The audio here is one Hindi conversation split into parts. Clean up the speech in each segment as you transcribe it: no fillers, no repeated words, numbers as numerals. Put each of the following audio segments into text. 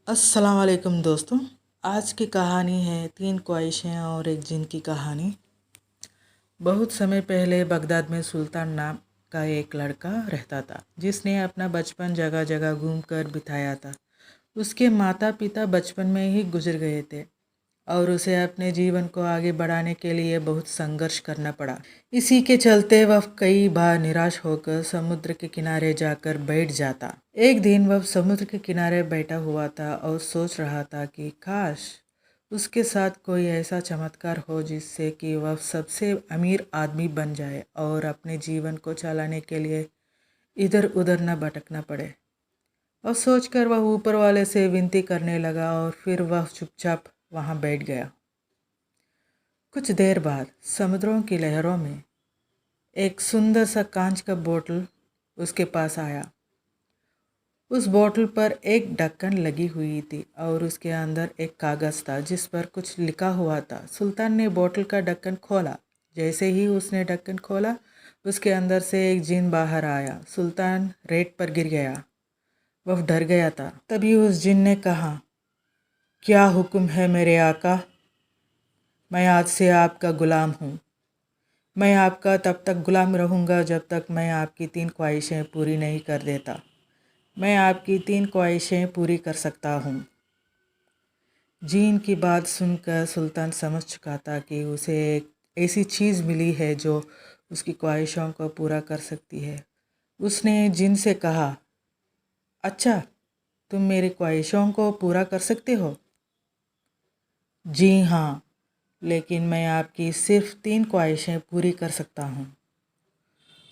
अस्सलाम वालेकुम दोस्तों। आज की कहानी है तीन ख्वाहिशें और एक जिन की कहानी। बहुत समय पहले बगदाद में सुल्तान नाम का एक लड़का रहता था जिसने अपना बचपन जगह जगह घूमकर बिताया था। उसके माता पिता बचपन में ही गुजर गए थे और उसे अपने जीवन को आगे बढ़ाने के लिए बहुत संघर्ष करना पड़ा। इसी के चलते वह कई बार निराश होकर समुद्र के किनारे जाकर बैठ जाता। एक दिन वह समुद्र के किनारे बैठा हुआ था और सोच रहा था कि काश उसके साथ कोई ऐसा चमत्कार हो जिससे कि वह सबसे अमीर आदमी बन जाए और अपने जीवन को चलाने के लिए इधर उधर न भटकना पड़े। और सोचकर वह ऊपर वाले से विनती करने लगा और फिर वह चुपचाप वहाँ बैठ गया। कुछ देर बाद समुद्रों की लहरों में एक सुंदर सा कांच का बोतल उसके पास आया। उस बोतल पर एक ढक्कन लगी हुई थी और उसके अंदर एक कागज़ था जिस पर कुछ लिखा हुआ था। सुल्तान ने बोतल का ढक्कन खोला। जैसे ही उसने ढक्कन खोला उसके अंदर से एक जिन बाहर आया। सुल्तान रेत पर गिर गया। वह डर गया था। तभी उस जिन ने कहा, क्या हुक्म है मेरे आका? मैं आज से आपका ग़ुलाम हूँ। मैं आपका तब तक ग़ुलाम रहूँगा जब तक मैं आपकी तीन ख्वाहिशें पूरी नहीं कर देता। मैं आपकी तीन ख्वाहिशें पूरी कर सकता हूँ। जीन की बात सुनकर सुल्तान समझ चुका था कि उसे एक ऐसी चीज़ मिली है जो उसकी ख्वाहिशों को पूरा कर सकती है। उसने जिन से कहा, अच्छा, तुम मेरी ख्वाहिशों को पूरा कर सकते हो? जी हाँ, लेकिन मैं आपकी सिर्फ तीन ख्वाहिशें पूरी कर सकता हूँ।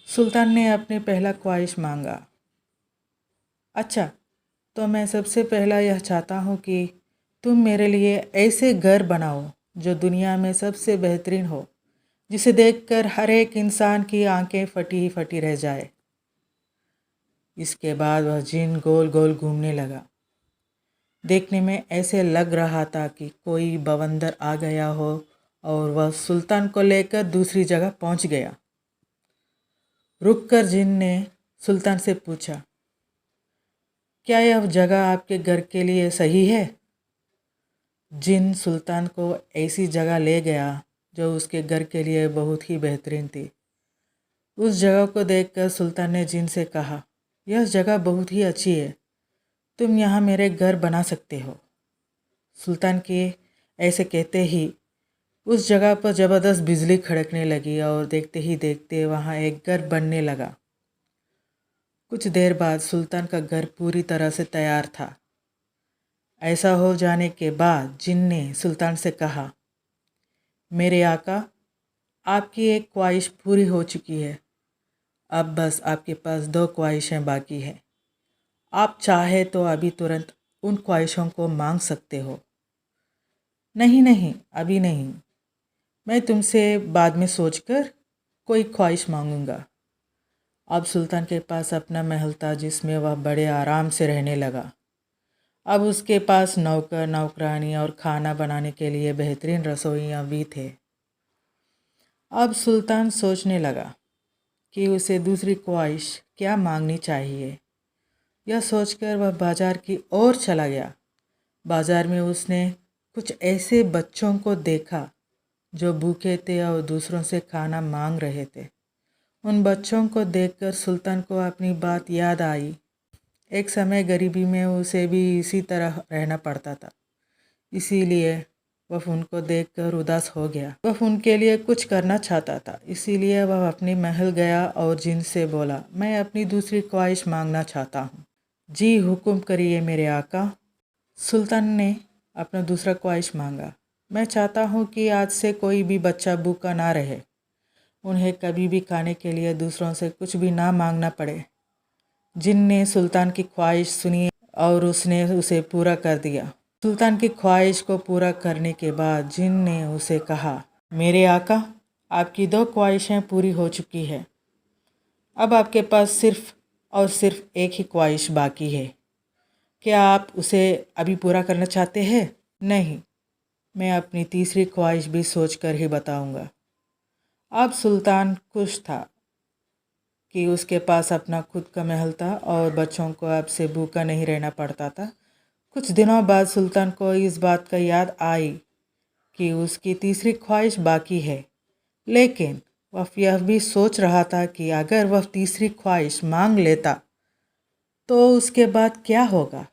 सुल्तान ने अपने पहला ख्वाहिश मांगा। अच्छा, तो मैं सबसे पहला यह चाहता हूँ कि तुम मेरे लिए ऐसे घर बनाओ जो दुनिया में सबसे बेहतरीन हो, जिसे देखकर हर एक इंसान की आंखें फटी ही फटी रह जाए। इसके बाद वह जिन गोल गोल घूमने लगा। देखने में ऐसे लग रहा था कि कोई बवंदर आ गया हो और वह सुल्तान को लेकर दूसरी जगह पहुंच गया। रुककर जिन ने सुल्तान से पूछा, क्या यह जगह आपके घर के लिए सही है? जिन सुल्तान को ऐसी जगह ले गया जो उसके घर के लिए बहुत ही बेहतरीन थी। उस जगह को देखकर सुल्तान ने जिन से कहा, यह जगह बहुत ही अच्छी है, तुम यहाँ मेरे घर बना सकते हो। सुल्तान के ऐसे कहते ही उस जगह पर ज़बरदस्त बिजली खड़कने लगी और देखते ही देखते वहाँ एक घर बनने लगा। कुछ देर बाद सुल्तान का घर पूरी तरह से तैयार था। ऐसा हो जाने के बाद जिन ने सुल्तान से कहा, मेरे आका, आपकी एक ख्वाहिश पूरी हो चुकी है। अब बस आपके पास दो ख्वाहिशें बाकी हैं। आप चाहे तो अभी तुरंत उन ख्वाहिशों को मांग सकते हो। नहीं नहीं, अभी नहीं, मैं तुमसे बाद में सोचकर कोई ख्वाहिश मांगूंगा। अब सुल्तान के पास अपना महल था जिसमें वह बड़े आराम से रहने लगा। अब उसके पास नौकर नौकरानी और खाना बनाने के लिए बेहतरीन रसोइयाँ भी थे। अब सुल्तान सोचने लगा कि उसे दूसरी ख्वाहिश क्या मांगनी चाहिए। यह सोचकर वह बाज़ार की ओर चला गया। बाज़ार में उसने कुछ ऐसे बच्चों को देखा जो भूखे थे और दूसरों से खाना मांग रहे थे। उन बच्चों को देखकर सुल्तान को अपनी बात याद आई। एक समय गरीबी में उसे भी इसी तरह रहना पड़ता था, इसीलिए वह उनको देखकर उदास हो गया। वह उनके लिए कुछ करना चाहता था, इसीलिए वह अपने महल गया और जिन से बोला, मैं अपनी दूसरी ख्वाहिश मांगना चाहता हूँ। जी हुक्म करिए मेरे आका। सुल्तान ने अपना दूसरा ख्वाहिश मांगा। मैं चाहता हूँ कि आज से कोई भी बच्चा भूखा ना रहे, उन्हें कभी भी खाने के लिए दूसरों से कुछ भी ना मांगना पड़े। जिन ने सुल्तान की ख्वाहिश सुनी और उसने उसे पूरा कर दिया। सुल्तान की ख्वाहिश को पूरा करने के बाद जिन ने उसे कहा, मेरे आका, आपकी दो ख्वाहिशें पूरी हो चुकी है। अब आपके पास सिर्फ और सिर्फ एक ही ख्वाहिश बाकी है। क्या आप उसे अभी पूरा करना चाहते हैं? नहीं, मैं अपनी तीसरी ख्वाहिश भी सोच कर ही बताऊंगा। अब सुल्तान खुश था कि उसके पास अपना खुद का महल था और बच्चों को अब से भूखा नहीं रहना पड़ता था। कुछ दिनों बाद सुल्तान को इस बात का याद आई कि उसकी तीसरी ख्वाहिश बाकी है, लेकिन वह यह भी सोच रहा था कि अगर वह तीसरी ख्वाहिश मांग लेता तो उसके बाद क्या होगा।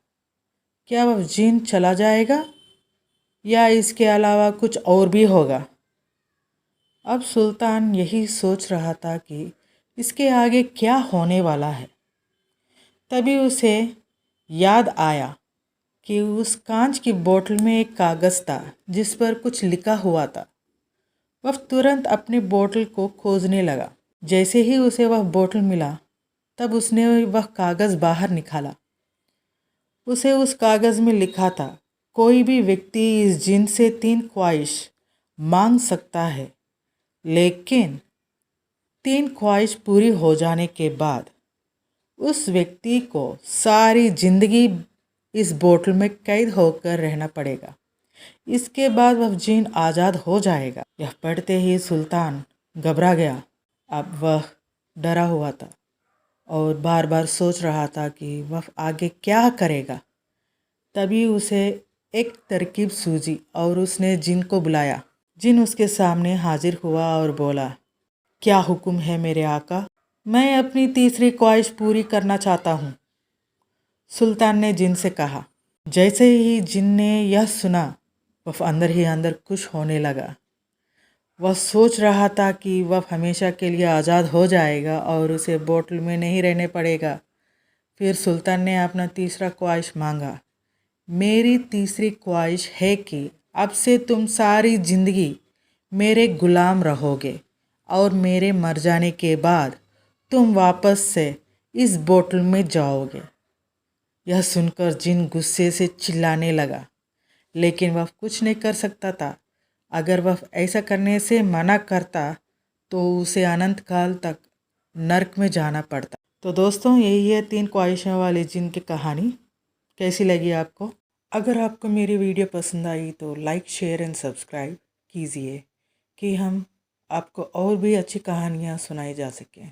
क्या वह जिन चला जाएगा या इसके अलावा कुछ और भी होगा। अब सुल्तान यही सोच रहा था कि इसके आगे क्या होने वाला है। तभी उसे याद आया कि उस कांच की बोतल में एक कागज़ था जिस पर कुछ लिखा हुआ था। वह तुरंत अपनी बोतल को खोजने लगा। जैसे ही उसे वह बोतल मिला तब उसने वह कागज़ बाहर निकाला। उसे उस कागज़ में लिखा था, कोई भी व्यक्ति इस जिन से 3 ख्वाहिश मांग सकता है, लेकिन 3 ख्वाहिश पूरी हो जाने के बाद उस व्यक्ति को सारी ज़िंदगी इस बोतल में कैद होकर रहना पड़ेगा। इसके बाद वह जिन आज़ाद हो जाएगा। यह पढ़ते ही सुल्तान घबरा गया। अब वह डरा हुआ था और बार बार सोच रहा था कि वह आगे क्या करेगा। तभी उसे एक तरकीब सूझी और उसने जिन को बुलाया। जिन उसके सामने हाजिर हुआ और बोला, क्या हुक्म है मेरे आका? मैं अपनी तीसरी ख्वाहिश पूरी करना चाहता हूँ, सुल्तान ने जिन से कहा। जैसे ही जिन ने यह सुना वह अंदर ही अंदर खुश होने लगा। वह सोच रहा था कि वह हमेशा के लिए आज़ाद हो जाएगा और उसे बोतल में नहीं रहने पड़ेगा। फिर सुल्तान ने अपना तीसरा ख्वाहिश मांगा। मेरी तीसरी ख्वाहिश है कि अब से तुम सारी ज़िंदगी मेरे गुलाम रहोगे और मेरे मर जाने के बाद तुम वापस से इस बोतल में जाओगे। यह सुनकर जिन गुस्से से चिल्लाने लगा, लेकिन वह कुछ नहीं कर सकता था। अगर वह ऐसा करने से मना करता तो उसे अनंत काल तक नर्क में जाना पड़ता। तो दोस्तों, यही है 3 ख्वाहिशों वाले जिन की कहानी। कैसी लगी आपको? अगर आपको मेरी वीडियो पसंद आई तो लाइक, शेयर एंड सब्सक्राइब कीजिए कि हम आपको और भी अच्छी कहानियाँ सुनाई जा सकें।